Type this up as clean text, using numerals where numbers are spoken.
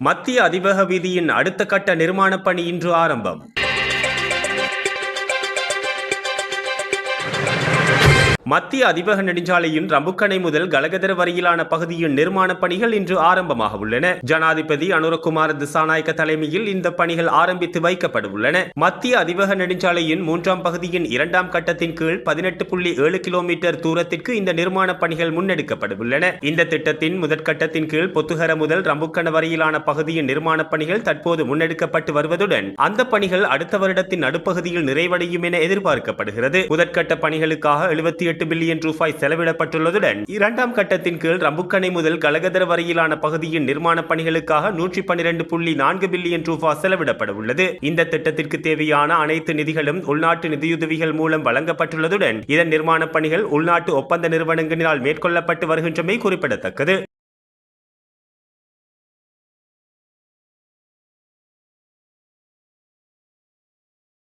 மத்திய அதிவேக வீதியின் அடுத்த கட்ட நிர்மாணப் பணி இன்று ஆரம்பம். மத்திய அதிவேக நெடுஞ்சாலையின் ரம்புக்கனை முதல் கலகதர வரையிலான பகுதியின் நிர்மாணப் பணிகள் இன்று ஆரம்பமாக உள்ளன. ஜனாதிபதி அனுரகுமார திசாநாயக்க தலைமையில் இந்த பணிகள் ஆரம்பித்து வைக்கப்பட உள்ளன. மத்திய அதிவேக நெடுஞ்சாலையின் 3ஆம் பகுதியின் 2ஆம் கட்டத்தின் கீழ் 18.7 கிலோமீட்டர் தூரத்திற்கு இந்த நிர்மாணப் பணிகள் முன்னெடுக்கப்பட உள்ளன. இந்த திட்டத்தின் முதற்கட்டத்தின் கீழ் பொத்துகர முதல் ரம்புக்கன வரையிலான பகுதியின் நிர்மாணப் பணிகள் தற்போது முன்னெடுக்கப்பட்டு வருவதுடன் அந்த பணிகள் அடுத்த வருடத்தின் நடுப்பகுதியில் நிறைவடையும் என எதிர்பார்க்கப்படுகிறது. முதற்கட்ட பணிகளுக்காக 78 பில்லியன் ரூபாய் செலவிடப்பட்டுள்ளதுடன் 2ஆம் கட்டத்தின் கீழ் ரம்புக்கனை முதல் கலகதர வரையிலான பகுதியின் நிர்மாணப் பணிகளுக்காக 112.4 பில்லியன் ரூபாய் செலவிடப்பட உள்ளது. இந்த திட்டத்திற்கு தேவையான அனைத்து நிதிகளும் உள்நாட்டு நிதியுதவிகள் மூலம் வழங்கப்பட்டுள்ளதுடன் இதன் நிர்மாணப் பணிகள் உள்நாட்டு ஒப்பந்த நிறுவனங்களினால் மேற்கொள்ளப்பட்டு வருகின்றமை குறிப்பிடத்தக்கது.